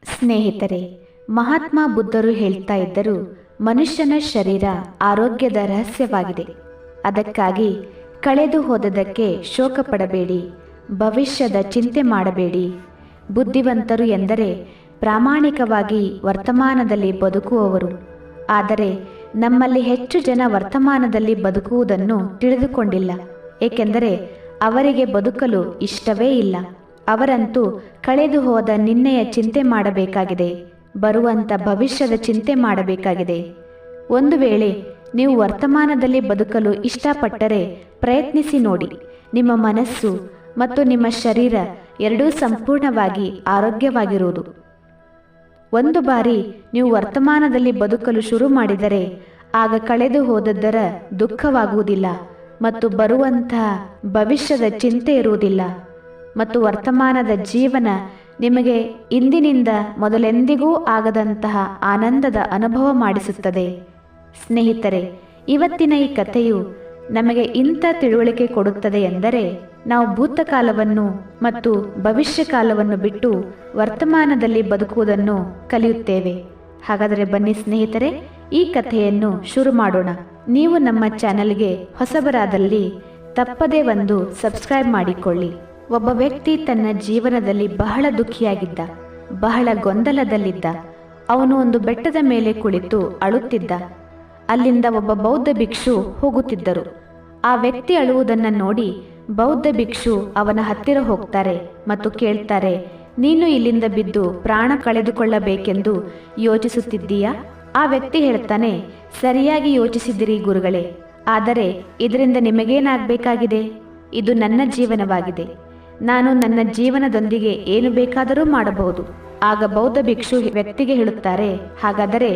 ಸ್ನೇಹಿತರೆ, ಮಹಾತ್ಮ ಬುದ್ಧರು ಹೇಳ್ತಾ ಇದ್ದರು, ಮನುಷ್ಯನ ಶರೀರ ಆರೋಗ್ಯದ ರಹಸ್ಯವಾಗಿದೆ. ಅದಕ್ಕಾಗಿ ಕಳೆದು ಹೋದದಕ್ಕೆ ಶೋಕ ಪಡಬೇಡಿ, ಭವಿಷ್ಯದ ಚಿಂತೆ ಮಾಡಬೇಡಿ. ಬುದ್ಧಿವಂತರು ಎಂದರೆ ಪ್ರಾಮಾಣಿಕವಾಗಿ ವರ್ತಮಾನದಲ್ಲಿ ಬದುಕುವವರು. ಆದರೆ ನಮ್ಮಲ್ಲಿ ಹೆಚ್ಚು ಜನ ವರ್ತಮಾನದಲ್ಲಿ ಬದುಕುವುದನ್ನು ತಿಳಿದುಕೊಂಡಿಲ್ಲ. ಏಕೆಂದರೆ ಅವರಿಗೆ ಬದುಕಲು ಇಷ್ಟವೇ ಇಲ್ಲ. ಅವರಂತೂ ಕಳೆದು ಹೋದ ನಿನ್ನೆಯ ಚಿಂತೆ ಮಾಡಬೇಕಾಗಿದೆ, ಬರುವಂಥ ಭವಿಷ್ಯದ ಚಿಂತೆ ಮಾಡಬೇಕಾಗಿದೆ. ಒಂದು ವೇಳೆ ನೀವು ವರ್ತಮಾನದಲ್ಲಿ ಬದುಕಲು ಇಷ್ಟಪಟ್ಟರೆ ಪ್ರಯತ್ನಿಸಿ ನೋಡಿ. ನಿಮ್ಮ ಮನಸ್ಸು ಮತ್ತು ನಿಮ್ಮ ಶರೀರ ಎರಡೂ ಸಂಪೂರ್ಣವಾಗಿ ಆರೋಗ್ಯವಾಗಿರುವುದು. ಒಂದು ಬಾರಿ ನೀವು ವರ್ತಮಾನದಲ್ಲಿ ಬದುಕಲು ಶುರು ಮಾಡಿದರೆ ಆಗ ಕಳೆದು ಹೋದದ್ದರ ದುಃಖವಾಗುವುದಿಲ್ಲ ಮತ್ತು ಬರುವಂತಹ ಭವಿಷ್ಯದ ಚಿಂತೆ ಇರುವುದಿಲ್ಲ. ಮತ್ತು ವರ್ತಮಾನದ ಜೀವನ ನಿಮಗೆ ಇಂದಿನಿಂದ ಮೊದಲೆಂದಿಗೂ ಆಗದಂತಹ ಆನಂದದ ಅನುಭವ ಮಾಡಿಸುತ್ತದೆ. ಸ್ನೇಹಿತರೆ, ಇವತ್ತಿನ ಈ ಕಥೆಯು ನಮಗೆ ಇಂಥ ತಿಳುವಳಿಕೆ ಕೊಡುತ್ತದೆ ಎಂದರೆ ನಾವು ಭೂತಕಾಲವನ್ನು ಮತ್ತು ಭವಿಷ್ಯ ಕಾಲವನ್ನು ಬಿಟ್ಟು ವರ್ತಮಾನದಲ್ಲಿ ಬದುಕುವುದನ್ನು ಕಲಿಯುತ್ತೇವೆ. ಹಾಗಾದರೆ ಬನ್ನಿ ಸ್ನೇಹಿತರೆ, ಈ ಕಥೆಯನ್ನು ಶುರು ಮಾಡೋಣ. ನೀವು ನಮ್ಮ ಚಾನೆಲ್ಗೆ ಹೊಸಬರಾದಲ್ಲಿ ತಪ್ಪದೇ ಒಂದು ಸಬ್ಸ್ಕ್ರೈಬ್ ಮಾಡಿಕೊಳ್ಳಿ. ಒಬ್ಬ ವ್ಯಕ್ತಿ ತನ್ನ ಜೀವನದಲ್ಲಿ ಬಹಳ ದುಃಖಿಯಾಗಿದ್ದ, ಬಹಳ ಗೊಂದಲದಲ್ಲಿದ್ದ. ಅವನು ಒಂದು ಬೆಟ್ಟದ ಮೇಲೆ ಕುಳಿತು ಅಳುತ್ತಿದ್ದ. ಅಲ್ಲಿಂದ ಒಬ್ಬ ಬೌದ್ಧ ಭಿಕ್ಷು ಹೋಗುತ್ತಿದ್ದರು. ಆ ವ್ಯಕ್ತಿ ಅಳುವುದನ್ನು ನೋಡಿ ಬೌದ್ಧ ಭಿಕ್ಷು ಅವನ ಹತ್ತಿರ ಹೋಗ್ತಾರೆ ಮತ್ತು ಕೇಳ್ತಾರೆ, ನೀನು ಇಲ್ಲಿಂದ ಬಿದ್ದು ಪ್ರಾಣ ಕಳೆದುಕೊಳ್ಳಬೇಕೆಂದು ಯೋಚಿಸುತ್ತಿದ್ದೀಯಾ? ಆ ವ್ಯಕ್ತಿ ಹೇಳ್ತಾನೆ, ಸರಿಯಾಗಿ ಯೋಚಿಸಿದಿರಿ ಗುರುಗಳೇ, ಆದರೆ ಇದರಿಂದ ನಿಮಗೇನಾಗಬೇಕಾಗಿದೆ? ಇದು ನನ್ನ ಜೀವನವಾಗಿದೆ. ನಾನು ನನ್ನ ಜೀವನದೊಂದಿಗೆ ಏನು ಬೇಕಾದರೂ ಮಾಡಬಹುದು. ಆಗ ಬೌದ್ಧ ಭಿಕ್ಷು ವ್ಯಕ್ತಿಗೆ ಹೇಳುತ್ತಾರೆ, ಹಾಗಾದರೆ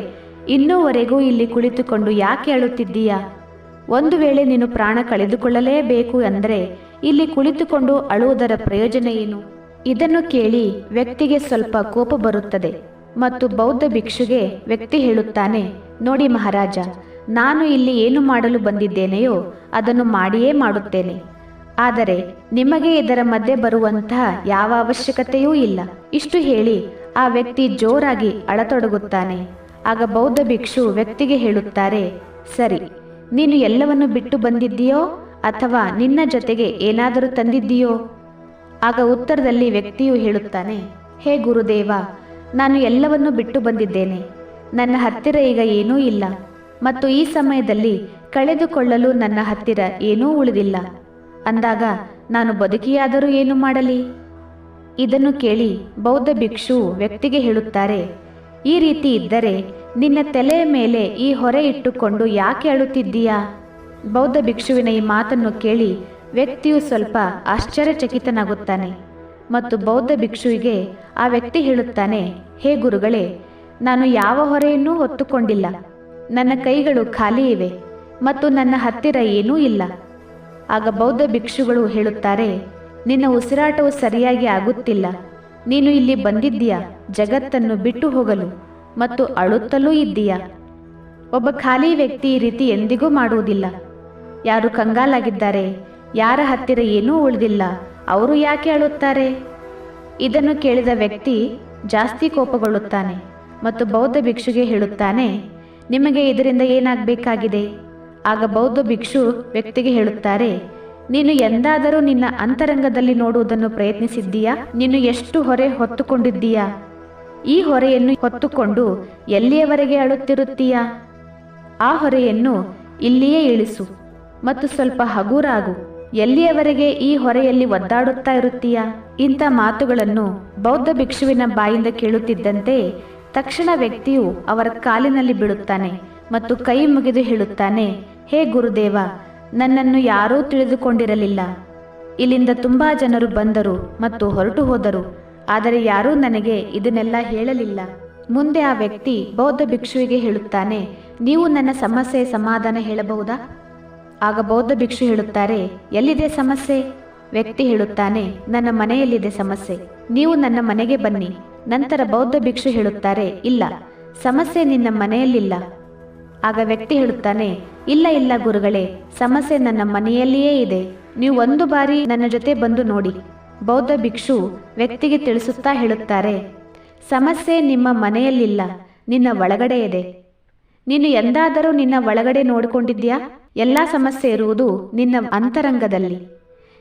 ಇನ್ನೂವರೆಗೂ ಇಲ್ಲಿ ಕುಳಿತುಕೊಂಡು ಯಾಕೆ ಅಳುತ್ತಿದ್ದೀಯಾ? ಒಂದು ವೇಳೆ ನೀನು ಪ್ರಾಣ ಕಳೆದುಕೊಳ್ಳಲೇಬೇಕು ಅಂದರೆ ಇಲ್ಲಿ ಕುಳಿತುಕೊಂಡು ಅಳುವುದರ ಪ್ರಯೋಜನ ಏನು? ಇದನ್ನು ಕೇಳಿ ವ್ಯಕ್ತಿಗೆ ಸ್ವಲ್ಪ ಕೋಪ ಬರುತ್ತದೆ ಮತ್ತು ಬೌದ್ಧ ಭಿಕ್ಷುಗೆ ವ್ಯಕ್ತಿ ಹೇಳುತ್ತಾನೆ, ನೋಡಿ ಮಹಾರಾಜ, ನಾನು ಇಲ್ಲಿ ಏನು ಮಾಡಲು ಬಂದಿದ್ದೇನೆಯೋ ಅದನ್ನು ಮಾಡಿಯೇ ಮಾಡುತ್ತೇನೆ. ಆದರೆ ನಿಮಗೆ ಇದರ ಮಧ್ಯೆ ಬರುವಂತಹ ಯಾವ ಅವಶ್ಯಕತೆಯೂ ಇಲ್ಲ. ಇಷ್ಟು ಹೇಳಿ ಆ ವ್ಯಕ್ತಿ ಜೋರಾಗಿ ಅಳತೊಡಗುತ್ತಾನೆ. ಆಗ ಬೌದ್ಧ ಭಿಕ್ಷು ವ್ಯಕ್ತಿಗೆ ಹೇಳುತ್ತಾರೆ, ಸರಿ, ನೀನು ಎಲ್ಲವನ್ನು ಬಿಟ್ಟು ಬಂದಿದ್ದೀಯೋ ಅಥವಾ ನಿನ್ನ ಜೊತೆಗೆ ಏನಾದರೂ ತಂದಿದ್ದೀಯೋ? ಆಗ ಉತ್ತರದಲ್ಲಿ ವ್ಯಕ್ತಿಯು ಹೇಳುತ್ತಾನೆ, ಹೇ ಗುರುದೇವ, ನಾನು ಎಲ್ಲವನ್ನು ಬಿಟ್ಟು ಬಂದಿದ್ದೇನೆ. ನನ್ನ ಹತ್ತಿರ ಈಗ ಏನೂ ಇಲ್ಲ ಮತ್ತು ಈ ಸಮಯದಲ್ಲಿ ಕಳೆದುಕೊಳ್ಳಲು ನನ್ನ ಹತ್ತಿರ ಏನೂ ಉಳಿದಿಲ್ಲ. ಅಂದಾಗ ನಾನು ಬದುಕಿಯಾದರೂ ಏನು ಮಾಡಲಿ? ಇದನ್ನು ಕೇಳಿ ಬೌದ್ಧ ಭಿಕ್ಷು ವ್ಯಕ್ತಿಗೆ ಹೇಳುತ್ತಾರೆ, ಈ ರೀತಿ ಇದ್ದರೆ ನಿನ್ನ ತಲೆಯ ಮೇಲೆ ಈ ಹೊರೆ ಇಟ್ಟುಕೊಂಡು ಯಾಕೆ ಅಳುತ್ತಿದ್ದೀಯಾ? ಬೌದ್ಧ ಭಿಕ್ಷುವಿನ ಈ ಮಾತನ್ನು ಕೇಳಿ ವ್ಯಕ್ತಿಯು ಸ್ವಲ್ಪ ಆಶ್ಚರ್ಯಚಕಿತನಾಗುತ್ತಾನೆ ಮತ್ತು ಬೌದ್ಧ ಭಿಕ್ಷುವಿಗೆ ಆ ವ್ಯಕ್ತಿ ಹೇಳುತ್ತಾನೆ, ಹೇ ಗುರುಗಳೇ, ನಾನು ಯಾವ ಹೊರೆಯನ್ನೂ ಹೊತ್ತುಕೊಂಡಿಲ್ಲ. ನನ್ನ ಕೈಗಳು ಖಾಲಿ ಇವೆ ಮತ್ತು ನನ್ನ ಹತ್ತಿರ ಏನೂ ಇಲ್ಲ. ಆಗ ಬೌದ್ಧ ಭಿಕ್ಷುಗಳು ಹೇಳುತ್ತಾರೆ, ನಿನ್ನ ಉಸಿರಾಟವು ಸರಿಯಾಗಿ ಆಗುತ್ತಿಲ್ಲ. ನೀನು ಇಲ್ಲಿ ಬಂದಿದ್ದೀಯಾ ಜಗತ್ತನ್ನು ಬಿಟ್ಟು ಹೋಗಲು ಮತ್ತು ಅಳುತ್ತಲೂ ಇದ್ದೀಯಾ. ಒಬ್ಬ ಖಾಲಿ ವ್ಯಕ್ತಿ ಈ ರೀತಿ ಎಂದಿಗೂ ಮಾಡುವುದಿಲ್ಲ. ಯಾರು ಕಂಗಾಲಾಗಿದ್ದಾರೆ, ಯಾರ ಹತ್ತಿರ ಏನೂ ಉಳಿದಿಲ್ಲ, ಅವರು ಯಾಕೆ ಅಳುತ್ತಾರೆ? ಇದನ್ನು ಕೇಳಿದ ವ್ಯಕ್ತಿ ಜಾಸ್ತಿ ಕೋಪಗೊಳ್ಳುತ್ತಾನೆ ಮತ್ತು ಬೌದ್ಧ ಭಿಕ್ಷುಗೆ ಹೇಳುತ್ತಾನೆ, ನಿಮಗೆ ಇದರಿಂದ ಏನಾಗಬೇಕಾಗಿದೆ? ಆಗ ಬೌದ್ಧ ಭಿಕ್ಷು ವ್ಯಕ್ತಿಗೆ ಹೇಳುತ್ತಾರೆ, ನೀನು ಎಂದಾದರೂ ನಿನ್ನ ಅಂತರಂಗದಲ್ಲಿ ನೋಡುವುದನ್ನು ಪ್ರಯತ್ನಿಸಿದ್ದೀಯಾ? ನೀನು ಎಷ್ಟು ಹೊರೆ ಹೊತ್ತುಕೊಂಡಿದ್ದೀಯಾ? ಈ ಹೊರೆಯನ್ನು ಹೊತ್ತುಕೊಂಡು ಎಲ್ಲಿಯವರೆಗೆ ಅಳುತ್ತಿರುತ್ತೀಯಾ? ಆ ಹೊರೆಯನ್ನು ಇಲ್ಲಿಯೇ ಇಳಿಸು ಮತ್ತು ಸ್ವಲ್ಪ ಹಗುರಾಗು. ಎಲ್ಲಿಯವರೆಗೆ ಈ ಹೊರೆಯಲ್ಲಿ ಒದ್ದಾಡುತ್ತಾ ಇರುತ್ತೀಯಾ? ಇಂಥ ಮಾತುಗಳನ್ನು ಬೌದ್ಧ ಭಿಕ್ಷುವಿನ ಬಾಯಿಂದ ಕೇಳುತ್ತಿದ್ದಂತೆ ತಕ್ಷಣ ವ್ಯಕ್ತಿಯು ಅವರ ಕಾಲಿನಲ್ಲಿ ಬೀಳುತ್ತಾನೆ ಮತ್ತು ಕೈ ಮುಗಿದು ಹೇಳುತ್ತಾನೆ, ಹೇ ಗುರುದೇವ, ನನ್ನನ್ನು ಯಾರೂ ತಿಳಿದುಕೊಂಡಿರಲಿಲ್ಲ. ಇಲ್ಲಿಂದ ತುಂಬಾ ಜನರು ಬಂದರು ಮತ್ತು ಹೊರಟು ಹೋದರು, ಆದರೆ ಯಾರೂ ನನಗೆ ಇದನ್ನೆಲ್ಲ ಹೇಳಲಿಲ್ಲ. ಮುಂದೆ ಆ ವ್ಯಕ್ತಿ ಬೌದ್ಧ ಭಿಕ್ಷುವಿಗೆ ಹೇಳುತ್ತಾನೆ, ನೀವು ನನ್ನ ಸಮಸ್ಯೆಯ ಸಮಾಧಾನ ಹೇಳಬಹುದಾ? ಆಗ ಬೌದ್ಧ ಭಿಕ್ಷು ಹೇಳುತ್ತಾರೆ, ಎಲ್ಲಿದೆ ಸಮಸ್ಯೆ? ವ್ಯಕ್ತಿ ಹೇಳುತ್ತಾನೆ, ನನ್ನ ಮನೆಯಲ್ಲಿದೆ ಸಮಸ್ಯೆ, ನೀವು ನನ್ನ ಮನೆಗೆ ಬನ್ನಿ. ನಂತರ ಬೌದ್ಧ ಭಿಕ್ಷು ಹೇಳುತ್ತಾರೆ, ಇಲ್ಲ, ಸಮಸ್ಯೆ ನಿನ್ನ ಮನೆಯಲ್ಲಿಲ್ಲ. ಆಗ ವ್ಯಕ್ತಿ ಹೇಳುತ್ತಾನೆ, ಇಲ್ಲ ಇಲ್ಲ ಗುರುಗಳೇ, ಸಮಸ್ಯೆ ನನ್ನ ಮನೆಯಲ್ಲಿಯೇ ಇದೆ. ನೀವು ಒಂದು ಬಾರಿ ನನ್ನ ಜೊತೆ ಬಂದು ನೋಡಿ. ಬೌದ್ಧ ಭಿಕ್ಷು ವ್ಯಕ್ತಿಗೆ ತಿಳಿಸುತ್ತಾ ಹೇಳುತ್ತಾರೆ, ಸಮಸ್ಯೆ ನಿಮ್ಮ ಮನೆಯಲ್ಲಿಲ್ಲ, ನಿನ್ನ ಒಳಗಡೆ ಇದೆ. ನೀನು ಎಂದಾದರೂ ನಿನ್ನ ಒಳಗಡೆ ನೋಡಿಕೊಂಡಿದ್ಯಾ? ಎಲ್ಲ ಸಮಸ್ಯೆ ಇರುವುದು ನಿನ್ನ ಅಂತರಂಗದಲ್ಲಿ.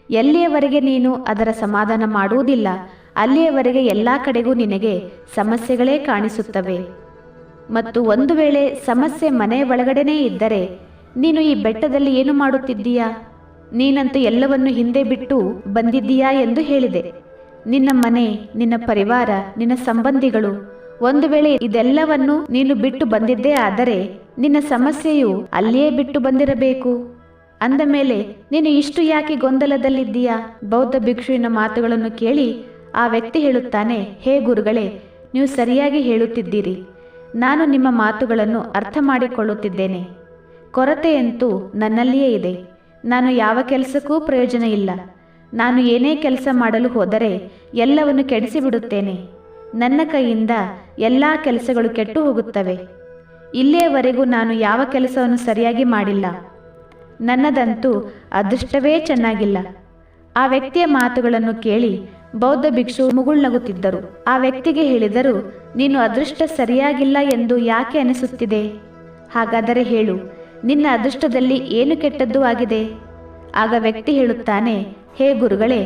ಎಲ್ಲಿಯವರೆಗೆ ನೀನು ಅದರ ಸಮಾಧಾನ ಮಾಡುವುದಿಲ್ಲ, ಅಲ್ಲಿಯವರೆಗೆ ಎಲ್ಲ ಕಡೆಗೂ ನಿನಗೆ ಸಮಸ್ಯೆಗಳೇ ಕಾಣಿಸುತ್ತವೆ. ಮತ್ತು ಒಂದು ವೇಳೆ ಸಮಸ್ಯೆ ಮನೆಯ ಒಳಗಡೆನೇ ಇದ್ದರೆ ನೀನು ಈ ಬೆಟ್ಟದಲ್ಲಿ ಏನು ಮಾಡುತ್ತಿದ್ದೀಯಾ? ನೀನಂತೂ ಎಲ್ಲವನ್ನು ಹಿಂದೆ ಬಿಟ್ಟು ಬಂದಿದ್ದೀಯಾ ಎಂದು ಹೇಳಿದೆ. ನಿನ್ನ ಮನೆ, ನಿನ್ನ ಪರಿವಾರ, ನಿನ್ನ ಸಂಬಂಧಿಗಳು, ಒಂದು ವೇಳೆ ಇದೆಲ್ಲವನ್ನು ನೀನು ಬಿಟ್ಟು ಬಂದಿದ್ದೇ ಆದರೆ ನಿನ್ನ ಸಮಸ್ಯೆಯು ಅಲ್ಲಿಯೇ ಬಿಟ್ಟು ಬಂದಿರಬೇಕು. ಅಂದ ಮೇಲೆ ನೀನು ಇಷ್ಟು ಯಾಕೆ ಗೊಂದಲದಲ್ಲಿದ್ದೀಯಾ? ಬೌದ್ಧ ಭಿಕ್ಷುವಿನ ಮಾತುಗಳನ್ನು ಕೇಳಿ ಆ ವ್ಯಕ್ತಿ ಹೇಳುತ್ತಾನೆ, ಹೇ ಗುರುಗಳೇ, ನೀವು ಸರಿಯಾಗಿ ಹೇಳುತ್ತಿದ್ದೀರಿ. ನಾನು ನಿಮ್ಮ ಮಾತುಗಳನ್ನು ಅರ್ಥ ಮಾಡಿಕೊಳ್ಳುತ್ತಿದ್ದೇನೆ. ಕೊರತೆಯಂತೂ ನನ್ನಲ್ಲಿಯೇ ಇದೆ. ನಾನು ಯಾವ ಕೆಲಸಕ್ಕೂ ಪ್ರಯೋಜನ ಇಲ್ಲ. ನಾನು ಏನೇ ಕೆಲಸ ಮಾಡಲು ಹೋದರೆ ಎಲ್ಲವನ್ನು ಕೆಡಿಸಿಬಿಡುತ್ತೇನೆ. ನನ್ನ ಕೈಯಿಂದ ಎಲ್ಲ ಕೆಲಸಗಳು ಕೆಟ್ಟು ಹೋಗುತ್ತವೆ. ಇಲ್ಲಿಯವರೆಗೂ ನಾನು ಯಾವ ಕೆಲಸವನ್ನು ಸರಿಯಾಗಿ ಮಾಡಿಲ್ಲ. ನನ್ನದಂತೂ ಅದೃಷ್ಟವೇ ಚೆನ್ನಾಗಿಲ್ಲ. ಆ ವ್ಯಕ್ತಿಯ ಮಾತುಗಳನ್ನು ಕೇಳಿ ಬೌದ್ಧ ಭಿಕ್ಷು ಮುಗುಳ್ನಗುತ್ತಿದ್ದರು. ಆ ವ್ಯಕ್ತಿಗೆ ಹೇಳಿದರು, ನೀನು ಅದೃಷ್ಟ ಸರಿಯಾಗಿಲ್ಲ ಎಂದು ಯಾಕೆ ಅನಿಸುತ್ತಿದೆ? ಹಾಗಾದರೆ ಹೇಳು, ನಿನ್ನ ಅದೃಷ್ಟದಲ್ಲಿ ಏನು ಕೆಟ್ಟದ್ದು ಆಗಿದೆ? ಆಗ ವ್ಯಕ್ತಿ ಹೇಳುತ್ತಾನೆ, ಹೇ ಗುರುಗಳೇ,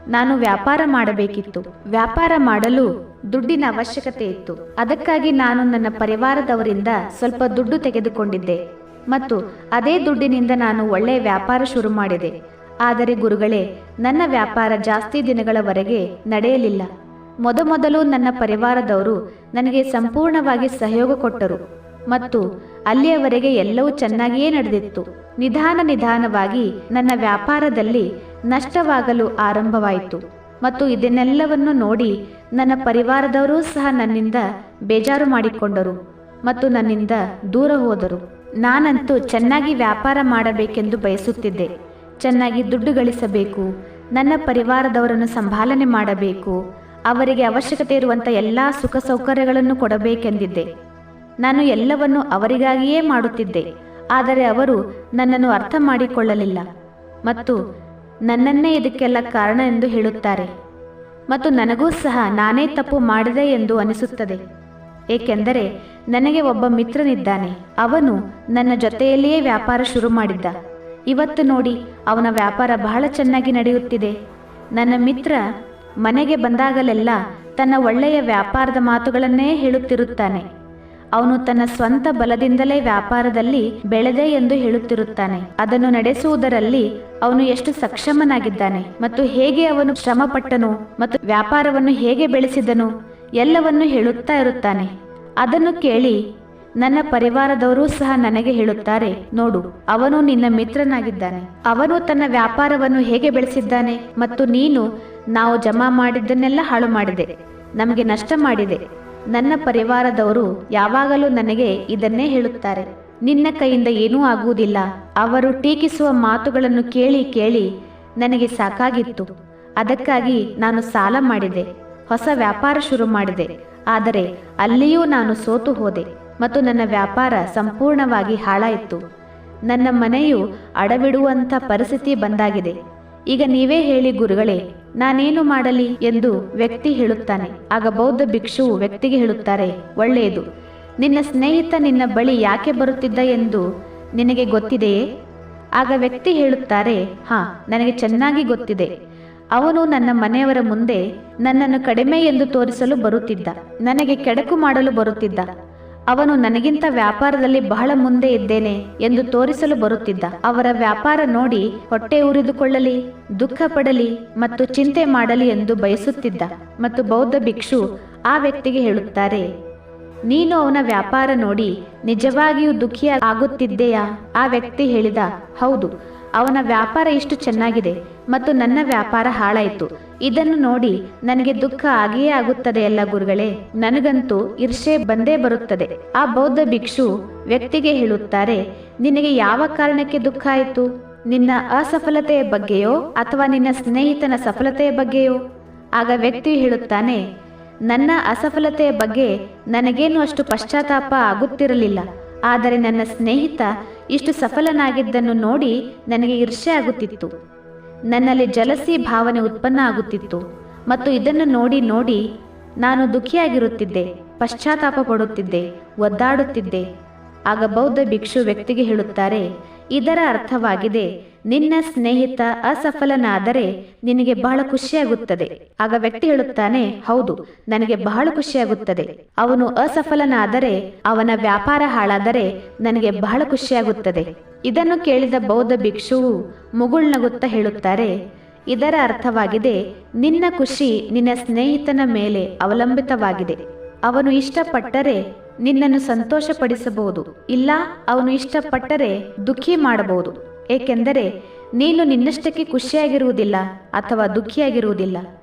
ನಾನು ವ್ಯಾಪಾರ ಮಾಡಬೇಕಿತ್ತು. ವ್ಯಾಪಾರ ಮಾಡಲು ದುಡ್ಡಿನ ಅವಶ್ಯಕತೆ ಇತ್ತು. ಅದಕ್ಕಾಗಿ ನಾನು ನನ್ನ ಪರಿವಾರದವರಿಂದ ಸ್ವಲ್ಪ ದುಡ್ಡು ತೆಗೆದುಕೊಂಡಿದ್ದೆ ಮತ್ತು ಅದೇ ದುಡ್ಡಿನಿಂದ ನಾನು ಒಳ್ಳೆಯ ವ್ಯಾಪಾರ ಶುರು ಮಾಡಿದೆ. ಆದರೆ ಗುರುಗಳೇ, ನನ್ನ ವ್ಯಾಪಾರ ಜಾಸ್ತಿ ದಿನಗಳವರೆಗೆ ನಡೆಯಲಿಲ್ಲ. ಮೊದಮೊದಲು ನನ್ನ ಪರಿವಾರದವರು ನನಗೆ ಸಂಪೂರ್ಣವಾಗಿ ಸಹಯೋಗ ಕೊಟ್ಟರು ಮತ್ತು ಅಲ್ಲಿಯವರೆಗೆ ಎಲ್ಲವೂ ಚೆನ್ನಾಗಿಯೇ ನಡೆದಿತ್ತು. ನಿಧಾನವಾಗಿ ನನ್ನ ವ್ಯಾಪಾರದಲ್ಲಿ ನಷ್ಟವಾಗಲು ಆರಂಭವಾಯಿತು ಮತ್ತು ಇದನ್ನೆಲ್ಲವನ್ನು ನೋಡಿ ನನ್ನ ಪರಿವಾರದವರೂ ಸಹ ನನ್ನಿಂದ ಬೇಜಾರು ಮಾಡಿಕೊಂಡರು ಮತ್ತು ನನ್ನಿಂದ ದೂರ ಹೋದರು. ನಾನಂತೂ ಚೆನ್ನಾಗಿ ವ್ಯಾಪಾರ ಮಾಡಬೇಕೆಂದು ಬಯಸುತ್ತಿದ್ದೆ. ಚೆನ್ನಾಗಿ ದುಡ್ಡು ಗಳಿಸಬೇಕು, ನನ್ನ ಪರಿವಾರದವರನ್ನು ಸಂಭಾಲನೆ ಮಾಡಬೇಕು, ಅವರಿಗೆ ಅವಶ್ಯಕತೆ ಇರುವಂಥ ಎಲ್ಲ ಸುಖ ಸೌಕರ್ಯಗಳನ್ನು ಕೊಡಬೇಕೆಂದಿದ್ದೆ. ನಾನು ಎಲ್ಲವನ್ನು ಅವರಿಗಾಗಿಯೇ ಮಾಡುತ್ತಿದ್ದೆ. ಆದರೆ ಅವರು ನನ್ನನ್ನು ಅರ್ಥ ಮಾಡಿಕೊಳ್ಳಲಿಲ್ಲ ಮತ್ತು ನನ್ನನ್ನೇ ಇದಕ್ಕೆಲ್ಲ ಕಾರಣ ಎಂದು ಹೇಳುತ್ತಾರೆ. ಮತ್ತು ನನಗೂ ಸಹ ನಾನೇ ತಪ್ಪು ಮಾಡಿದೆ ಎಂದು ಅನಿಸುತ್ತದೆ. ಏಕೆಂದರೆ ನನಗೆ ಒಬ್ಬ ಮಿತ್ರನಿದ್ದಾನೆ. ಅವನು ನನ್ನ ಜೊತೆಯಲ್ಲಿಯೇ ವ್ಯಾಪಾರ ಶುರು ಮಾಡಿದ್ದ. ಇವತ್ತು ನೋಡಿ, ಅವನ ವ್ಯಾಪಾರ ಬಹಳ ಚೆನ್ನಾಗಿ ನಡೆಯುತ್ತಿದೆ. ನನ್ನ ಮಿತ್ರ ಮನೆಗೆ ಬಂದಾಗಲೆಲ್ಲ ತನ್ನ ಒಳ್ಳೆಯ ವ್ಯಾಪಾರದ ಮಾತುಗಳನ್ನೇ ಹೇಳುತ್ತಿರುತ್ತಾನೆ. ಅವನು ತನ್ನ ಸ್ವಂತ ಬಲದಿಂದಲೇ ವ್ಯಾಪಾರದಲ್ಲಿ ಬೆಳೆದೆ ಎಂದು ಹೇಳುತ್ತಿರುತ್ತಾನೆ. ಅದನ್ನು ನಡೆಸುವುದರಲ್ಲಿ ಅವನು ಎಷ್ಟು ಸಕ್ಷಮನಾಗಿದ್ದಾನೆ ಮತ್ತು ಹೇಗೆ ಅವನು ಶ್ರಮಪಟ್ಟನು ಮತ್ತು ವ್ಯಾಪಾರವನ್ನು ಹೇಗೆ ಬೆಳೆಸಿದನು ಎಲ್ಲವನ್ನು ಹೇಳುತ್ತಾ ಇರುತ್ತಾನೆ. ಅದನ್ನು ಕೇಳಿ ನನ್ನ ಪರಿವಾರದವರೂ ಸಹ ನನಗೆ ಹೇಳುತ್ತಾರೆ, ನೋಡು, ಅವನು ನಿನ್ನ ಮಿತ್ರನಾಗಿದ್ದಾನೆ. ಅವನು ತನ್ನ ವ್ಯಾಪಾರವನ್ನು ಹೇಗೆ ಬೆಳೆಸಿದ್ದಾನೆ ಮತ್ತು ನೀನು ನಾವು ಜಮಾ ಮಾಡಿದ್ದನ್ನೆಲ್ಲ ಹಾಳು ಮಾಡಿದೆ, ನಮಗೆ ನಷ್ಟ ಮಾಡಿದೆ. ನನ್ನ ಪರಿವಾರದವರು ಯಾವಾಗಲೂ ನನಗೆ ಇದನ್ನೇ ಹೇಳುತ್ತಾರೆ, ನಿನ್ನ ಕೈಯಿಂದ ಏನೂ ಆಗುವುದಿಲ್ಲ. ಅವರು ಟೀಕಿಸುವ ಮಾತುಗಳನ್ನು ಕೇಳಿ ಕೇಳಿ ನನಗೆ ಸಾಕಾಗಿತ್ತು. ಅದಕ್ಕಾಗಿ ನಾನು ಸಾಲ ಮಾಡಿದೆ, ಹೊಸ ವ್ಯಾಪಾರ ಶುರು ಮಾಡಿದೆ. ಆದರೆ ಅಲ್ಲಿಯೂ ನಾನು ಸೋತು ಹೋದೆ ಮತ್ತು ನನ್ನ ವ್ಯಾಪಾರ ಸಂಪೂರ್ಣವಾಗಿ ಹಾಳಾಯಿತು. ನನ್ನ ಮನೆಯು ಅಡವಿಡುವಂಥ ಪರಿಸ್ಥಿತಿ ಬಂದಾಗಿದೆ. ಈಗ ನೀವೇ ಹೇಳಿ ಗುರುಗಳೇ, ನಾನೇನು ಮಾಡಲಿ ಎಂದು ವ್ಯಕ್ತಿ ಹೇಳುತ್ತಾನೆ. ಆಗ ಬೌದ್ಧ ಭಿಕ್ಷುವು ವ್ಯಕ್ತಿಗೆ ಹೇಳುತ್ತಾರೆ, ಒಳ್ಳೆಯದು, ನಿನ್ನ ಸ್ನೇಹಿತ ನಿನ್ನ ಬಳಿ ಯಾಕೆ ಬರುತ್ತಿದ್ದ ಎಂದು ನಿನಗೆ ಗೊತ್ತಿದೆಯೇ? ಆಗ ವ್ಯಕ್ತಿ ಹೇಳುತ್ತಾರೆ, ಹಾ, ನನಗೆ ಚೆನ್ನಾಗಿ ಗೊತ್ತಿದೆ. ಅವನು ನನ್ನ ಮನೆಯವರ ಮುಂದೆ ನನ್ನನ್ನು ಕಡಿಮೆ ಎಂದು ತೋರಿಸಲು ಬರುತ್ತಿದ್ದ, ನನಗೆ ಕೆಡಕು ಮಾಡಲು ಬರುತ್ತಿದ್ದ. ಅವನು ನನಗಿಂತ ವ್ಯಾಪಾರದಲ್ಲಿ ಬಹಳ ಮುಂದೆ ಇದ್ದೇನೆ ಎಂದು ತೋರಿಸಲು ಬರುತ್ತಿದ್ದ. ಅವರ ವ್ಯಾಪಾರ ನೋಡಿ ಹೊಟ್ಟೆ ಉರಿದುಕೊಳ್ಳಲಿ, ದುಃಖ ಪಡಲಿ ಮತ್ತು ಚಿಂತೆ ಮಾಡಲಿ ಎಂದು ಬಯಸುತ್ತಿದ್ದ. ಮತ್ತು ಬೌದ್ಧ ಭಿಕ್ಷು ಆ ವ್ಯಕ್ತಿಗೆ ಹೇಳುತ್ತಾರೆ, ನೀನು ಅವನ ವ್ಯಾಪಾರ ನೋಡಿ ನಿಜವಾಗಿಯೂ ದುಃಖಿ ಆಗುತ್ತಿದ್ದೆಯಾ? ಆ ವ್ಯಕ್ತಿ ಹೇಳಿದ, ಹೌದು, ಅವನ ವ್ಯಾಪಾರ ಇಷ್ಟು ಚೆನ್ನಾಗಿದೆ ಮತ್ತು ನನ್ನ ವ್ಯಾಪಾರ ಹಾಳಾಯಿತು. ಇದನ್ನು ನೋಡಿ ನನಗೆ ದುಃಖ ಆಗಿಯೇ ಆಗುತ್ತದೆ ಅಲ್ಲ ಗುರುಗಳೇ, ನನಗಂತೂ ಈರ್ಷೆ ಬಂದೇ ಬರುತ್ತದೆ. ಆ ಬೌದ್ಧ ಭಿಕ್ಷು ವ್ಯಕ್ತಿಗೆ ಹೇಳುತ್ತಾರೆ, ನಿನಗೆ ಯಾವ ಕಾರಣಕ್ಕೆ ದುಃಖ ಆಯಿತು? ನಿನ್ನ ಅಸಫಲತೆಯ ಬಗ್ಗೆಯೋ ಅಥವಾ ನಿನ್ನ ಸ್ನೇಹಿತನ ಸಫಲತೆಯ ಬಗ್ಗೆಯೋ? ಆಗ ವ್ಯಕ್ತಿಯು ಹೇಳುತ್ತಾನೆ, ನನ್ನ ಅಸಫಲತೆಯ ಬಗ್ಗೆ ನನಗೇನು ಅಷ್ಟು ಪಶ್ಚಾತ್ತಾಪ ಆಗುತ್ತಿರಲಿಲ್ಲ. ಆದರೆ ನನ್ನ ಸ್ನೇಹಿತ ಇಷ್ಟು ಸಫಲನಾಗಿದ್ದನ್ನು ನೋಡಿ ನನಗೆ ಈರ್ಷೆ ಆಗುತ್ತಿತ್ತು. ನನ್ನಲ್ಲಿ ಜಲಸಿ ಭಾವನೆ ಉತ್ಪನ್ನ ಆಗುತ್ತಿತ್ತು ಮತ್ತು ಇದನ್ನು ನೋಡಿ ನೋಡಿ ನಾನು ದುಃಖಿಯಾಗಿರುತ್ತಿದ್ದೆ, ಪಶ್ಚಾತ್ತಾಪ ಪಡುತ್ತಿದ್ದೆ, ಒದ್ದಾಡುತ್ತಿದ್ದೆ. ಆಗ ಬೌದ್ಧ ಭಿಕ್ಷು ವ್ಯಕ್ತಿಗೆ ಹೇಳುತ್ತಾರೆ, ಇದರ ಅರ್ಥವಾಗಿದೆ, ನಿನ್ನ ಸ್ನೇಹಿತ ಅಸಫಲನಾದರೆ ನಿನಗೆ ಬಹಳ ಖುಷಿಯಾಗುತ್ತದೆ. ಆಗ ವ್ಯಕ್ತಿ ಹೇಳುತ್ತಾನೆ, ಹೌದು, ನನಗೆ ಬಹಳ ಖುಷಿಯಾಗುತ್ತದೆ. ಅವನು ಅಸಫಲನಾದರೆ, ಅವನ ವ್ಯಾಪಾರ ಹಾಳಾದರೆ ನನಗೆ ಬಹಳ ಖುಷಿಯಾಗುತ್ತದೆ. ಇದನ್ನು ಕೇಳಿದ ಬೌದ್ಧ ಭಿಕ್ಷುವು ಮುಗುಳ್ನಗುತ್ತಾ ಹೇಳುತ್ತಾರೆ, ಇದರ ಅರ್ಥವಾಗಿದೆ, ನಿನ್ನ ಖುಷಿ ನಿನ್ನ ಸ್ನೇಹಿತನ ಮೇಲೆ ಅವಲಂಬಿತವಾಗಿದೆ. ಅವನು ಇಷ್ಟಪಟ್ಟರೆ ನಿನ್ನನ್ನು ಸಂತೋಷಪಡಿಸಬಹುದು, ಇಲ್ಲ ಅವನು ಇಷ್ಟಪಟ್ಟರೆ ದುಃಖಿ ಮಾಡಬಹುದು. ಏಕೆಂದರೆ ನೀನು ನಿನ್ನಷ್ಟಕ್ಕೆ ಖುಷಿಯಾಗಿರುವುದಿಲ್ಲ ಅಥವಾ ದುಃಖಿಯಾಗಿರುವುದಿಲ್ಲ.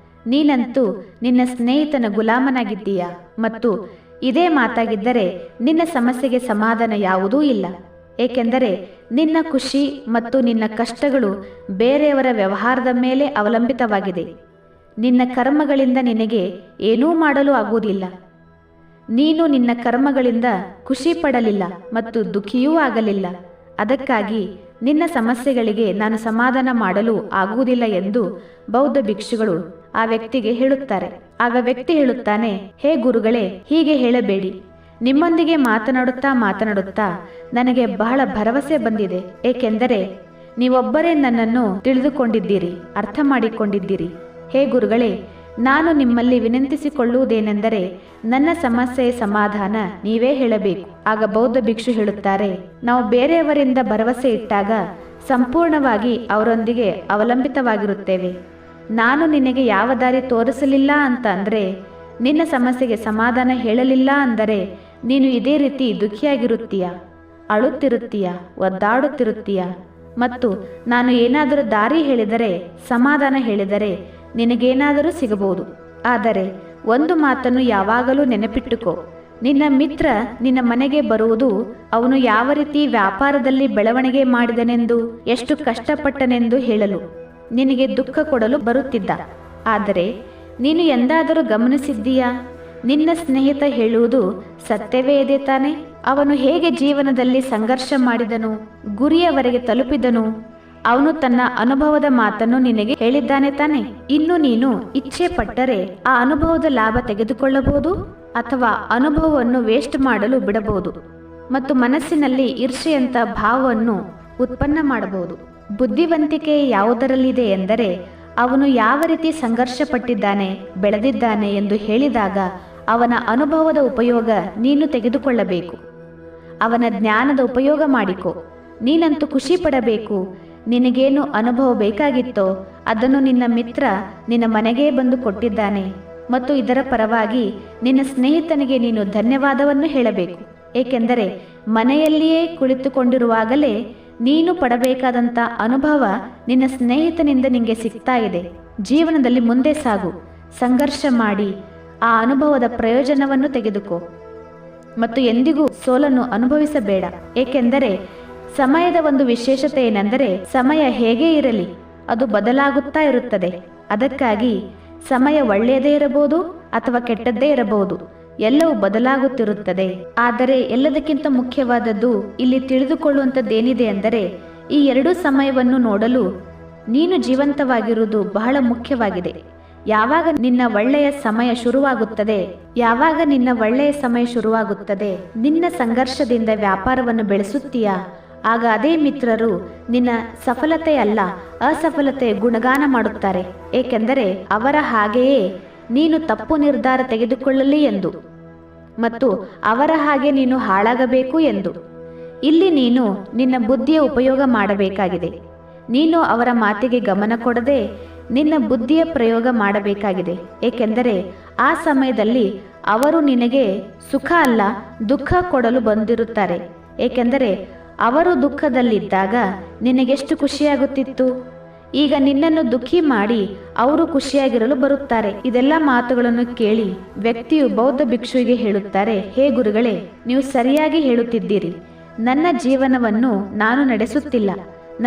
ನೀನಂತೂ ನಿನ್ನ ಸ್ನೇಹಿತನ ಗುಲಾಮನಾಗಿದ್ದೀಯ. ಮತ್ತು ಇದೇ ಮಾತಾಗಿದ್ದರೆ ನಿನ್ನ ಸಮಸ್ಯೆಗೆ ಸಮಾಧಾನ ಯಾವುದೂ ಇಲ್ಲ. ಏಕೆಂದರೆ ನಿನ್ನ ಖುಷಿ ಮತ್ತು ನಿನ್ನ ಕಷ್ಟಗಳು ಬೇರೆಯವರ ವ್ಯವಹಾರದ ಮೇಲೆ ಅವಲಂಬಿತವಾಗಿದೆ. ನಿನ್ನ ಕರ್ಮಗಳಿಂದ ನಿನಗೆ ಏನೂ ಮಾಡಲು ಆಗುವುದಿಲ್ಲ. ನೀನು ನಿನ್ನ ಕರ್ಮಗಳಿಂದ ಖುಷಿ ಪಡಲಿಲ್ಲ ಮತ್ತು ದುಃಖಿಯೂ ಆಗಲಿಲ್ಲ. ಅದಕ್ಕಾಗಿ ನಿನ್ನ ಸಮಸ್ಯೆಗಳಿಗೆ ನಾನು ಸಮಾಧಾನ ಮಾಡಲು ಆಗುವುದಿಲ್ಲ ಎಂದು ಬೌದ್ಧ ಭಿಕ್ಷುಗಳು ಆ ವ್ಯಕ್ತಿಗೆ ಹೇಳುತ್ತಾರೆ. ಆಗ ವ್ಯಕ್ತಿ ಹೇಳುತ್ತಾನೆ, ಹೇ ಗುರುಗಳೇ, ಹೀಗೆ ಹೇಳಬೇಡಿ. ನಿಮ್ಮೊಂದಿಗೆ ಮಾತನಾಡುತ್ತಾ ನನಗೆ ಬಹಳ ಭರವಸೆ ಬಂದಿದೆ. ಏಕೆಂದರೆ ನೀವೊಬ್ಬರೇ ನನ್ನನ್ನು ತಿಳಿದುಕೊಂಡಿದ್ದೀರಿ, ಅರ್ಥ ಮಾಡಿಕೊಂಡಿದ್ದೀರಿ. ಹೇ ಗುರುಗಳೇ, ನಾನು ನಿಮ್ಮಲ್ಲಿ ವಿನಂತಿಸಿಕೊಳ್ಳುವುದೇನೆಂದರೆ ನನ್ನ ಸಮಸ್ಯೆಯ ಸಮಾಧಾನ ನೀವೇ ಹೇಳಬೇಕು. ಆಗ ಬೌದ್ಧ ಭಿಕ್ಷು ಹೇಳುತ್ತಾರೆ, ನಾವು ಬೇರೆಯವರಿಂದ ಭರವಸೆ ಇಟ್ಟಾಗ ಸಂಪೂರ್ಣವಾಗಿ ಅವರೊಂದಿಗೆ ಅವಲಂಬಿತವಾಗಿರುತ್ತೇವೆ. ನಾನು ನಿನಗೆ ಯಾವ ದಾರಿ ತೋರಿಸಲಿಲ್ಲ ಅಂತ ಅಂದರೆ, ನಿನ್ನ ಸಮಸ್ಯೆಗೆ ಸಮಾಧಾನ ಹೇಳಲಿಲ್ಲ ಅಂದರೆ ನೀನು ಇದೇ ರೀತಿ ದುಃಖಿಯಾಗಿರುತ್ತೀಯ, ಅಳುತ್ತಿರುತ್ತೀಯ, ಒದ್ದಾಡುತ್ತಿರುತ್ತೀಯ. ಮತ್ತು ನಾನು ಏನಾದರೂ ದಾರಿ ಹೇಳಿದರೆ, ಸಮಾಧಾನ ಹೇಳಿದರೆ ನಿನಗೇನಾದರೂ ಸಿಗಬಹುದು. ಆದರೆ ಒಂದು ಮಾತನ್ನು ಯಾವಾಗಲೂ ನೆನಪಿಟ್ಟುಕೋ, ನಿನ್ನ ಮಿತ್ರ ನಿನ್ನ ಮನೆಗೆ ಬರುವುದು ಅವನು ಯಾವ ರೀತಿ ವ್ಯಾಪಾರದಲ್ಲಿ ಬೆಳವಣಿಗೆ ಮಾಡಿದನೆಂದು, ಎಷ್ಟು ಕಷ್ಟಪಟ್ಟನೆಂದು ಹೇಳಲು, ನಿನಗೆ ದುಃಖ ಕೊಡಲು ಬರುತ್ತಿದ್ದ. ಆದರೆ ನೀನು ಎಂದಾದರೂ ಗಮನಿಸಿದ್ದೀಯಾ, ನಿನ್ನ ಸ್ನೇಹಿತ ಹೇಳುವುದು ಸತ್ಯವೇ ಇದೆ ತಾನೆ? ಅವನು ಹೇಗೆ ಜೀವನದಲ್ಲಿ ಸಂಘರ್ಷ ಮಾಡಿದನು, ಗುರಿಯವರೆಗೆ ತಲುಪಿದನು, ಅವನು ತನ್ನ ಅನುಭವದ ಮಾತನ್ನು ನಿನಗೆ ಹೇಳಿದ್ದಾನೆ ತಾನೆ? ಇನ್ನು ನೀನು ಇಚ್ಛೆ ಪಟ್ಟರೆ ಆ ಅನುಭವದ ಲಾಭ ತೆಗೆದುಕೊಳ್ಳಬಹುದು ಅಥವಾ ಅನುಭವವನ್ನು ವೇಸ್ಟ್ ಮಾಡಲು ಬಿಡಬಹುದು ಮತ್ತು ಮನಸ್ಸಿನಲ್ಲಿ ಈರ್ಷೆಯಂತ ಭಾವವನ್ನು ಉತ್ಪನ್ನ ಮಾಡಬಹುದು. ಬುದ್ಧಿವಂತಿಕೆ ಯಾವುದರಲ್ಲಿದೆ ಎಂದರೆ, ಅವನು ಯಾವ ರೀತಿ ಸಂಘರ್ಷ ಪಟ್ಟಿದ್ದಾನೆ, ಬೆಳೆದಿದ್ದಾನೆ ಎಂದು ಹೇಳಿದಾಗ ಅವನ ಅನುಭವದ ಉಪಯೋಗ ನೀನು ತೆಗೆದುಕೊಳ್ಳಬೇಕು. ಅವನ ಜ್ಞಾನದ ಉಪಯೋಗ ಮಾಡಿಕೊ. ನೀನಂತೂ ಖುಷಿ ಪಡಬೇಕು. ನಿನಗೇನು ಅನುಭವ ಬೇಕಾಗಿತ್ತೋ ಅದನ್ನು ನಿನ್ನ ಮಿತ್ರ ನಿನ್ನ ಮನೆಗೇ ಬಂದು ಕೊಟ್ಟಿದ್ದಾನೆ ಮತ್ತು ಇದರ ಪರವಾಗಿ ನಿನ್ನ ಸ್ನೇಹಿತನಿಗೆ ನೀನು ಧನ್ಯವಾದವನ್ನು ಹೇಳಬೇಕು. ಏಕೆಂದರೆ ಮನೆಯಲ್ಲಿಯೇ ಕುಳಿತುಕೊಂಡಿರುವಾಗಲೇ ನೀನು ಪಡಬೇಕಾದಂಥ ಅನುಭವ ನಿನ್ನ ಸ್ನೇಹಿತನಿಂದ ನಿನಗೆ ಸಿಗ್ತಾ ಇದೆ. ಜೀವನದಲ್ಲಿ ಮುಂದೆ ಸಾಗು, ಸಂಘರ್ಷ ಮಾಡಿ ಆ ಅನುಭವದ ಪ್ರಯೋಜನವನ್ನು ತೆಗೆದುಕೋ ಮತ್ತು ಎಂದಿಗೂ ಸೋಲನ್ನು ಅನುಭವಿಸಬೇಡ. ಏಕೆಂದರೆ ಸಮಯದ ಒಂದು ವಿಶೇಷತೆ ಏನೆಂದರೆ, ಸಮಯ ಹೇಗೇ ಇರಲಿ ಅದು ಬದಲಾಗುತ್ತಾ ಇರುತ್ತದೆ. ಅದಕ್ಕಾಗಿ ಸಮಯ ಒಳ್ಳೆಯದೇ ಇರಬಹುದು ಅಥವಾ ಕೆಟ್ಟದ್ದೇ ಇರಬಹುದು, ಎಲ್ಲವೂ ಬದಲಾಗುತ್ತಿರುತ್ತದೆ. ಆದರೆ ಎಲ್ಲದಕ್ಕಿಂತ ಮುಖ್ಯವಾದದ್ದು ಇಲ್ಲಿ ತಿಳಿದುಕೊಳ್ಳುವಂಥದ್ದೇನಿದೆ ಎಂದರೆ, ಈ ಎರಡೂ ಸಮಯವನ್ನು ನೋಡಲು ನೀನು ಜೀವಂತವಾಗಿರುವುದು ಬಹಳ ಮುಖ್ಯವಾಗಿದೆ. ಯಾವಾಗ ನಿನ್ನ ಒಳ್ಳೆಯ ಸಮಯ ಶುರುವಾಗುತ್ತದೆ, ನಿನ್ನ ಸಂಘರ್ಷದಿಂದ ವ್ಯಾಪಾರವನ್ನು ಬೆಳೆಸುತ್ತೀಯಾ, ಆಗ ಅದೇ ಮಿತ್ರರು ನಿನ್ನ ಸಫಲತೆಯಲ್ಲ ಅಸಫಲತೆಯ ಗುಣಗಾನ ಮಾಡುತ್ತಾರೆ. ಏಕೆಂದರೆ ಅವರ ಹಾಗೆಯೇ ನೀನು ತಪ್ಪು ನಿರ್ಧಾರ ತೆಗೆದುಕೊಳ್ಳಲಿ ಎಂದು ಮತ್ತು ಅವರ ಹಾಗೆ ನೀನು ಹಾಳಾಗಬೇಕು ಎಂದು. ಇಲ್ಲಿ ನೀನು ನಿನ್ನ ಬುದ್ಧಿಯ ಉಪಯೋಗ ಮಾಡಬೇಕಾಗಿದೆ. ನೀನು ಅವರ ಮಾತಿಗೆ ಗಮನ ಕೊಡದೆ ನಿನ್ನ ಬುದ್ಧಿಯ ಪ್ರಯೋಗ ಮಾಡಬೇಕಾಗಿದೆ. ಏಕೆಂದರೆ ಆ ಸಮಯದಲ್ಲಿ ಅವರು ನಿನಗೆ ಸುಖ ಅಲ್ಲ ದುಃಖ ಕೊಡಲು ಬಂದಿರುತ್ತಾರೆ. ಏಕೆಂದರೆ ಅವರು ದುಃಖದಲ್ಲಿದ್ದಾಗ ನಿನಗೆಷ್ಟು ಖುಷಿಯಾಗುತ್ತಿತ್ತು. ಈಗ ನಿನ್ನನ್ನು ದುಃಖಿ ಮಾಡಿ ಅವರು ಖುಷಿಯಾಗಿರಲು ಬರುತ್ತಾರೆ. ಇದೆಲ್ಲ ಮಾತುಗಳನ್ನು ಕೇಳಿ ವ್ಯಕ್ತಿಯು ಬೌದ್ಧ ಭಿಕ್ಷುವಿಗೆ ಹೇಳುತ್ತಾರೆ, ಹೇ ಗುರುಗಳೇ, ನೀವು ಸರಿಯಾಗಿ ಹೇಳುತ್ತಿದ್ದೀರಿ. ನನ್ನ ಜೀವನವನ್ನು ನಾನು ನಡೆಸುತ್ತಿಲ್ಲ,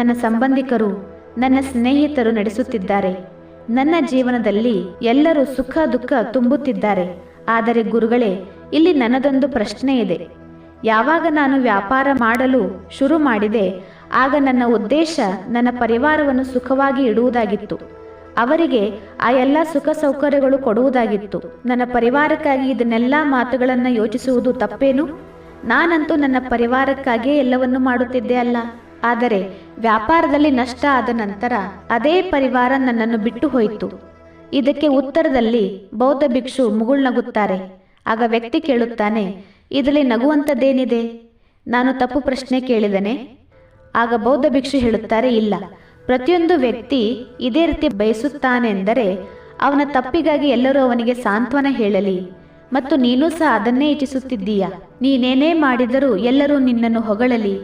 ನನ್ನ ಸಂಬಂಧಿಕರು ನನ್ನ ಸ್ನೇಹಿತರು ನಡೆಸುತ್ತಿದ್ದಾರೆ. ನನ್ನ ಜೀವನದಲ್ಲಿ ಎಲ್ಲರೂ ಸುಖ ದುಃಖ ತುಂಬುತ್ತಿದ್ದಾರೆ. ಆದರೆ ಗುರುಗಳೇ, ಇಲ್ಲಿ ನನ್ನದೊಂದು ಪ್ರಶ್ನೆ ಇದೆ. ಯಾವಾಗ ನಾನು ವ್ಯಾಪಾರ ಮಾಡಲು ಶುರು ಮಾಡಿದೆ ಆಗ ನನ್ನ ಉದ್ದೇಶ ನನ್ನ ಪರಿವಾರವನ್ನು ಸುಖವಾಗಿ ಇಡುವುದಾಗಿತ್ತು. ಅವರಿಗೆ ಆ ಎಲ್ಲ ಸುಖ ಸೌಕರ್ಯಗಳು ಕೊಡುವುದಾಗಿತ್ತು. ನನ್ನ ಪರಿವಾರಕ್ಕಾಗಿ ಇದನ್ನೆಲ್ಲ ಮಾತುಗಳನ್ನು ಯೋಚಿಸುವುದು ತಪ್ಪೇನು? ನಾನಂತೂ ನನ್ನ ಪರಿವಾರಕ್ಕಾಗಿಯೇ ಎಲ್ಲವನ್ನೂ ಮಾಡುತ್ತಿದ್ದೆ ಅಲ್ಲ. ಆದರೆ ವ್ಯಾಪಾರದಲ್ಲಿ ನಷ್ಟ ಆದ ನಂತರ ಅದೇ ಪರಿವಾರ ನನ್ನನ್ನು ಬಿಟ್ಟು ಹೋಯಿತು. ಇದಕ್ಕೆ ಉತ್ತರದಲ್ಲಿ ಬೌದ್ಧ ಭಿಕ್ಷು ಮುಗುಳ್ನಗುತ್ತಾರೆ. ಆಗ ವ್ಯಕ್ತಿ ಕೇಳುತ್ತಾನೆ, ಇದರಲ್ಲಿ ನಗುವಂಥದ್ದೇನಿದೆ? ನಾನು ತಪ್ಪು ಪ್ರಶ್ನೆ ಕೇಳಿದನೆ? ಆಗ ಬೌದ್ಧ ಭಿಕ್ಷು ಹೇಳುತ್ತಾರೆ, ಇಲ್ಲ, ಪ್ರತಿಯೊಂದು ವ್ಯಕ್ತಿ ಇದೇ ರೀತಿ ಬಯಸುತ್ತಾನೆಂದರೆ ಅವನ ತಪ್ಪಿಗಾಗಿ ಎಲ್ಲರೂ ಅವನಿಗೆ ಸಾಂತ್ವನ ಹೇಳಲಿ. ಮತ್ತು ನೀನೂ ಸಹ ಅದನ್ನೇ ಇಚ್ಛಿಸುತ್ತಿದ್ದೀಯ. ನೀನೇನೇ ಮಾಡಿದರೂ ಎಲ್ಲರೂ ನಿನ್ನನ್ನು ಹೊಗಳಲಿ.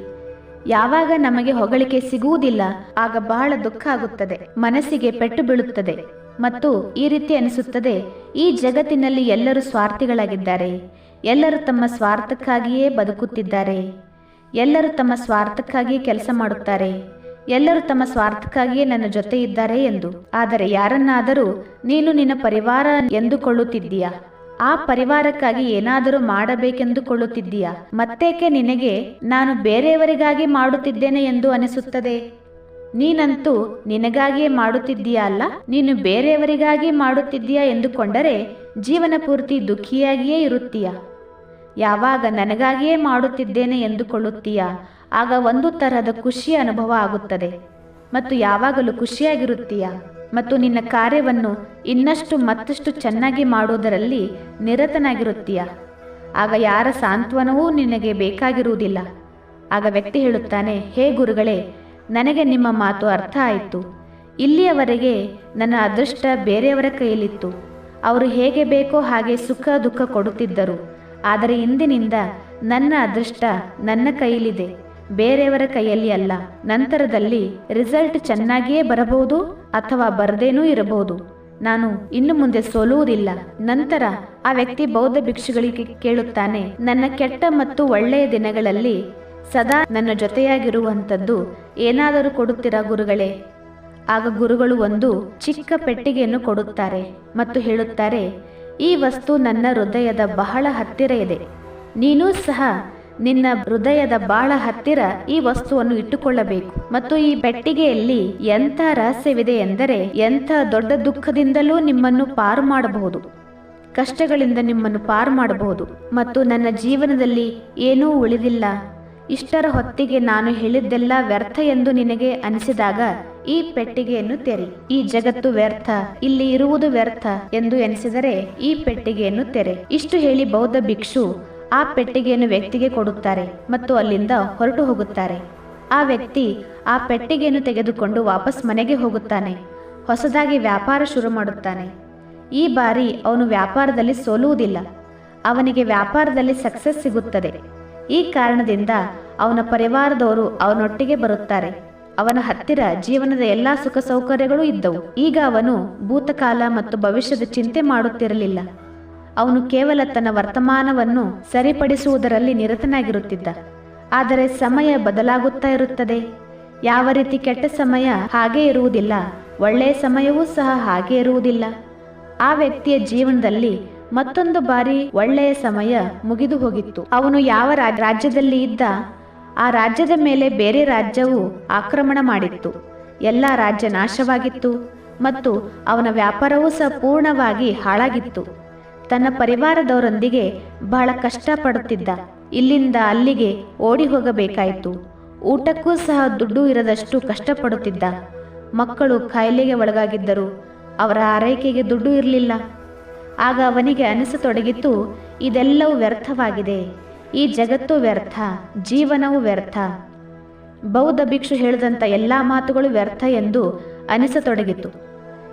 ಯಾವಾಗ ನಮಗೆ ಹೊಗಳಿಕೆ ಸಿಗುವುದಿಲ್ಲ ಆಗ ಬಹಳ ದುಃಖ ಆಗುತ್ತದೆ, ಮನಸ್ಸಿಗೆ ಪೆಟ್ಟು ಬೀಳುತ್ತದೆ ಮತ್ತು ಈ ರೀತಿ ಅನಿಸುತ್ತದೆ, ಈ ಜಗತ್ತಿನಲ್ಲಿ ಎಲ್ಲರೂ ಸ್ವಾರ್ಥಿಗಳಾಗಿದ್ದಾರೆ. ಎಲ್ಲರೂ ತಮ್ಮ ಸ್ವಾರ್ಥಕ್ಕಾಗಿಯೇ ಬದುಕುತ್ತಿದ್ದಾರೆ. ಎಲ್ಲರೂ ತಮ್ಮ ಸ್ವಾರ್ಥಕ್ಕಾಗಿಯೇ ಕೆಲಸ ಮಾಡುತ್ತಾರೆ. ಎಲ್ಲರೂ ತಮ್ಮ ಸ್ವಾರ್ಥಕ್ಕಾಗಿಯೇ ನನ್ನ ಜೊತೆ ಇದ್ದಾರೆ ಎಂದು. ಆದರೆ ಯಾರನ್ನಾದರೂ ನೀನು ನಿನ್ನ ಪರಿವಾರ ಎಂದುಕೊಳ್ಳುತ್ತಿದ್ದೀಯಾ? ಆ ಪರಿವಾರಕ್ಕಾಗಿ ಏನಾದರೂ ಮಾಡಬೇಕೆಂದುಕೊಳ್ಳುತ್ತಿದ್ದೀಯಾ? ಮತ್ತೇಕೆ ನಿನಗೆ ನಾನು ಬೇರೆಯವರಿಗಾಗಿ ಮಾಡುತ್ತಿದ್ದೇನೆ ಎಂದು ಅನಿಸುತ್ತದೆ? ನೀನಂತೂ ನಿನಗಾಗಿಯೇ ಮಾಡುತ್ತಿದ್ದೀಯಾ ಅಲ್ಲ, ನೀನು ಬೇರೆಯವರಿಗಾಗಿ ಮಾಡುತ್ತಿದ್ದೀಯಾ ಎಂದುಕೊಂಡರೆ ಜೀವನ ಪೂರ್ತಿ ದುಃಖಿಯಾಗಿಯೇ ಇರುತ್ತೀಯ. ಯಾವಾಗ ನನಗಾಗಿಯೇ ಮಾಡುತ್ತಿದ್ದೇನೆ ಎಂದುಕೊಳ್ಳುತ್ತೀಯಾ ಆಗ ಒಂದು ತರಹದ ಖುಷಿಯ ಅನುಭವ ಆಗುತ್ತದೆ ಮತ್ತು ಯಾವಾಗಲೂ ಖುಷಿಯಾಗಿರುತ್ತೀಯ ಮತ್ತು ನಿನ್ನ ಕಾರ್ಯವನ್ನು ಇನ್ನಷ್ಟು ಮತ್ತಷ್ಟು ಚೆನ್ನಾಗಿ ಮಾಡುವುದರಲ್ಲಿ ನಿರತನಾಗಿರುತ್ತೀಯ. ಆಗ ಯಾರ ಸಾಂತ್ವನವೂ ನಿನಗೆ ಬೇಕಾಗಿರುವುದಿಲ್ಲ. ಆಗ ವ್ಯಕ್ತಿ ಹೇಳುತ್ತಾನೆ, ಹೇ ಗುರುಗಳೇ, ನನಗೆ ನಿಮ್ಮ ಮಾತು ಅರ್ಥ ಆಯಿತು. ಇಲ್ಲಿಯವರೆಗೆ ನನ್ನ ಅದೃಷ್ಟ ಬೇರೆಯವರ ಕೈಯಲ್ಲಿತ್ತು. ಅವರು ಹೇಗೆ ಬೇಕೋ ಹಾಗೆ ಸುಖ ದುಃಖ ಕೊಡುತ್ತಿದ್ದರು. ಆದರೆ ಇಂದಿನಿಂದ ನನ್ನ ಅದೃಷ್ಟ ನನ್ನ ಕೈಯಲ್ಲಿದೆ, ಬೇರೆಯವರ ಕೈಯಲ್ಲಿ ಅಲ್ಲ. ನಂತರದಲ್ಲಿ ರಿಸಲ್ಟ್ ಚೆನ್ನಾಗಿಯೇ ಬರಬಹುದು ಅಥವಾ ಬರದೇನೂ ಇರಬಹುದು. ನಾನು ಇನ್ನು ಮುಂದೆ ಸೋಲುವುದಿಲ್ಲ. ನಂತರ ಆ ವ್ಯಕ್ತಿ ಬೌದ್ಧ ಭಿಕ್ಷುಗಳಿಗೆ ಕೇಳುತ್ತಾನೆ, ನನ್ನ ಕೆಟ್ಟ ಮತ್ತು ಒಳ್ಳೆಯ ದಿನಗಳಲ್ಲಿ ಸದಾ ನನ್ನ ಜೊತೆಯಾಗಿರುವಂಥದ್ದು ಏನಾದರೂ ಕೊಡುತ್ತೀರಾ ಗುರುಗಳೇ? ಆಗ ಗುರುಗಳು ಒಂದು ಚಿಕ್ಕ ಪೆಟ್ಟಿಗೆಯನ್ನು ಕೊಡುತ್ತಾರೆ ಮತ್ತು ಹೇಳುತ್ತಾರೆ, ಈ ವಸ್ತು ನನ್ನ ಹೃದಯದ ಬಹಳ ಹತ್ತಿರ ಇದೆ. ನೀನೂ ಸಹ ನಿನ್ನ ಹೃದಯದ ಬಹಳ ಹತ್ತಿರ ಈ ವಸ್ತುವನ್ನು ಇಟ್ಟುಕೊಳ್ಳಬೇಕು. ಮತ್ತು ಈ ಪೆಟ್ಟಿಗೆಯಲ್ಲಿ ಎಂಥ ರಹಸ್ಯವಿದೆ ಎಂದರೆ, ಎಂಥ ದೊಡ್ಡ ದುಃಖದಿಂದಲೂ ನಿಮ್ಮನ್ನು ಪಾರು ಮಾಡಬಹುದು, ಕಷ್ಟಗಳಿಂದ ನಿಮ್ಮನ್ನು ಪಾರು ಮಾಡಬಹುದು. ಮತ್ತು ನನ್ನ ಜೀವನದಲ್ಲಿ ಏನೂ ಉಳಿದಿಲ್ಲ, ಇಷ್ಟರ ಹೊತ್ತಿಗೆ ನಾನು ಹೇಳಿದ್ದೆಲ್ಲ ವ್ಯರ್ಥ ಎಂದು ನಿನಗೆ ಅನಿಸಿದಾಗ ಈ ಪೆಟ್ಟಿಗೆಯನ್ನು ತೆರೆ. ಈ ಜಗತ್ತು ವ್ಯರ್ಥ, ಇಲ್ಲಿ ಇರುವುದು ವ್ಯರ್ಥ ಎಂದು ಎನಿಸಿದರೆ ಈ ಪೆಟ್ಟಿಗೆಯನ್ನು ತೆರೆ. ಇಷ್ಟು ಹೇಳಿ ಬೌದ್ಧ ಭಿಕ್ಷು ಆ ಪೆಟ್ಟಿಗೆಯನ್ನು ವ್ಯಕ್ತಿಗೆ ಕೊಡುತ್ತಾರೆ ಮತ್ತು ಅಲ್ಲಿಂದ ಹೊರಟು ಹೋಗುತ್ತಾರೆ. ಆ ವ್ಯಕ್ತಿ ಆ ಪೆಟ್ಟಿಗೆಯನ್ನು ತೆಗೆದುಕೊಂಡು ವಾಪಸ್ ಮನೆಗೆ ಹೋಗುತ್ತಾನೆ. ಹೊಸದಾಗಿ ವ್ಯಾಪಾರ ಶುರು ಮಾಡುತ್ತಾನೆ. ಈ ಬಾರಿ ಅವನು ವ್ಯಾಪಾರದಲ್ಲಿ ಸೋಲುವುದಿಲ್ಲ. ಅವನಿಗೆ ವ್ಯಾಪಾರದಲ್ಲಿ ಸಕ್ಸಸ್ ಸಿಗುತ್ತದೆ. ಈ ಕಾರಣದಿಂದ ಅವನ ಪರಿವಾರದವರು ಅವನೊಟ್ಟಿಗೆ ಬರುತ್ತಾರೆ. ಅವನ ಹತ್ತಿರ ಜೀವನದ ಎಲ್ಲಾ ಸುಖ ಸೌಕರ್ಯಗಳು ಇದ್ದವು. ಈಗ ಅವನು ಭೂತಕಾಲ ಮತ್ತು ಭವಿಷ್ಯದ ಚಿಂತೆ ಮಾಡುತ್ತಿರಲಿಲ್ಲ. ಅವನು ಕೇವಲ ತನ್ನ ವರ್ತಮಾನವನ್ನು ಸರಿಪಡಿಸುವುದರಲ್ಲಿ ನಿರತನಾಗಿರುತ್ತಿದ್ದ. ಆದರೆ ಸಮಯ ಬದಲಾಗುತ್ತಾ ಇರುತ್ತದೆ. ಯಾವ ರೀತಿ ಕೆಟ್ಟ ಸಮಯ ಹಾಗೇ ಇರುವುದಿಲ್ಲ, ಒಳ್ಳೆಯ ಸಮಯವೂ ಸಹ ಹಾಗೇ ಇರುವುದಿಲ್ಲ. ಆ ವ್ಯಕ್ತಿಯ ಜೀವನದಲ್ಲಿ ಮತ್ತೊಂದು ಬಾರಿ ಒಳ್ಳೆಯ ಸಮಯ ಮುಗಿದು ಹೋಗಿತ್ತು. ಅವನು ಯಾವ ರಾಜ್ಯದಲ್ಲಿ ಇದ್ದ ಆ ರಾಜ್ಯದ ಮೇಲೆ ಬೇರೆ ರಾಜ್ಯವು ಆಕ್ರಮಣ ಮಾಡಿತ್ತು. ಎಲ್ಲ ರಾಜ್ಯ ನಾಶವಾಗಿತ್ತು ಮತ್ತು ಅವನ ವ್ಯಾಪಾರವೂ ಸಹ ಪೂರ್ಣವಾಗಿ ಹಾಳಾಗಿತ್ತು. ತನ್ನ ಪರಿವಾರದವರೊಂದಿಗೆ ಬಹಳ ಕಷ್ಟಪಡುತ್ತಿದ್ದ. ಇಲ್ಲಿಂದ ಅಲ್ಲಿಗೆ ಓಡಿ ಹೋಗಬೇಕಾಯಿತು. ಊಟಕ್ಕೂ ಸಹ ದುಡ್ಡು ಇರದಷ್ಟು ಕಷ್ಟಪಡುತ್ತಿದ್ದ. ಮಕ್ಕಳು ಕಾಯಿಲೆಗೆ ಒಳಗಾಗಿದ್ದರು. ಅವರ ಆರೈಕೆಗೆ ದುಡ್ಡು ಇರಲಿಲ್ಲ. ಆಗ ಅವನಿಗೆ ಅನಿಸತೊಡಗಿತ್ತು, ಇದೆಲ್ಲವೂ ವ್ಯರ್ಥವಾಗಿದೆ, ಈ ಜಗತ್ತು ವ್ಯರ್ಥ, ಜೀವನವು ವ್ಯರ್ಥ. ಬೌದ್ಧ ಭಿಕ್ಷು ಹೇಳಿದಂಥ ಎಲ್ಲ ಮಾತುಗಳು ವ್ಯರ್ಥ ಎಂದು ಅನಿಸತೊಡಗಿತು.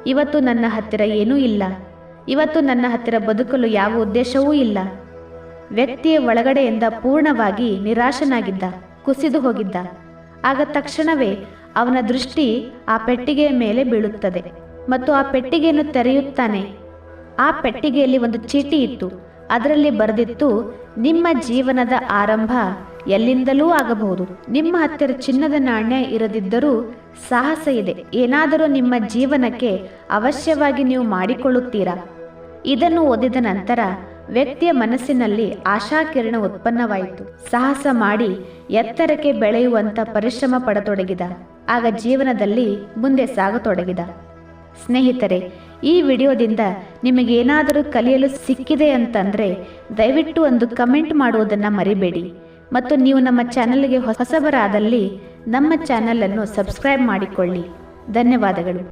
ಇವತ್ತು ನನ್ನ ಹತ್ತಿರ ಏನೂ ಇಲ್ಲ, ಇವತ್ತು ನನ್ನ ಹತ್ತಿರ ಬದುಕಲು ಯಾವ ಉದ್ದೇಶವೂ ಇಲ್ಲ. ವ್ಯಕ್ತಿಯ ಒಳಗಡೆಯಿಂದ ಪೂರ್ಣವಾಗಿ ನಿರಾಶನಾಗಿದ್ದ, ಕುಸಿದು ಹೋಗಿದ್ದ. ಆಗ ತಕ್ಷಣವೇ ಅವನ ದೃಷ್ಟಿ ಆ ಪೆಟ್ಟಿಗೆಯ ಮೇಲೆ ಬೀಳುತ್ತದೆ ಮತ್ತು ಆ ಪೆಟ್ಟಿಗೆಯನ್ನು ತೆರೆಯುತ್ತಾನೆ. ಆ ಪೆಟ್ಟಿಗೆಯಲ್ಲಿ ಒಂದು ಚೀಟಿ ಇತ್ತು. ಅದರಲ್ಲಿ ಬರೆದಿತ್ತು, ನಿಮ್ಮ ಜೀವನದ ಆರಂಭ ಎಲ್ಲಿಂದಲೂ ಆಗಬಹುದು. ನಿಮ್ಮ ಹತ್ತಿರ ಚಿನ್ನದ ನಾಣ್ಯ ಇರದಿದ್ದರೂ ಸಾಹಸ ಇದೆ. ಏನಾದರೂ ನಿಮ್ಮ ಜೀವನಕ್ಕೆ ಅವಶ್ಯವಾಗಿ ನೀವು ಮಾಡಿಕೊಳ್ಳುತ್ತೀರಾ. ಇದನ್ನು ಓದಿದ ನಂತರ ವ್ಯಕ್ತಿಯ ಮನಸ್ಸಿನಲ್ಲಿ ಆಶಾಕಿರಣ ಉತ್ಪನ್ನವಾಯಿತು. ಸಾಹಸ ಮಾಡಿ ಎತ್ತರಕ್ಕೆ ಬೆಳೆಯುವಂತ ಪರಿಶ್ರಮ ಪಡತೊಡಗಿದ. ಆಗ ಜೀವನದಲ್ಲಿ ಮುಂದೆ ಸಾಗತೊಡಗಿದ. ಸ್ನೇಹಿತರೆ, ಈ ವಿಡಿಯೋದಿಂದ ನಿಮಗೇನಾದರೂ ಕಲಿಯಲು ಸಿಕ್ಕಿದೆ ಅಂತಂದರೆ ದಯವಿಟ್ಟು ಒಂದು ಕಮೆಂಟ್ ಮಾಡುವುದನ್ನು ಮರಿಬೇಡಿ. ಮತ್ತು ನೀವು ನಮ್ಮ ಚಾನಲ್ಗೆ ಹೊಸಬರಾದಲ್ಲಿ ನಮ್ಮ ಚಾನಲನ್ನು ಸಬ್ಸ್ಕ್ರೈಬ್ ಮಾಡಿಕೊಳ್ಳಿ. ಧನ್ಯವಾದಗಳು.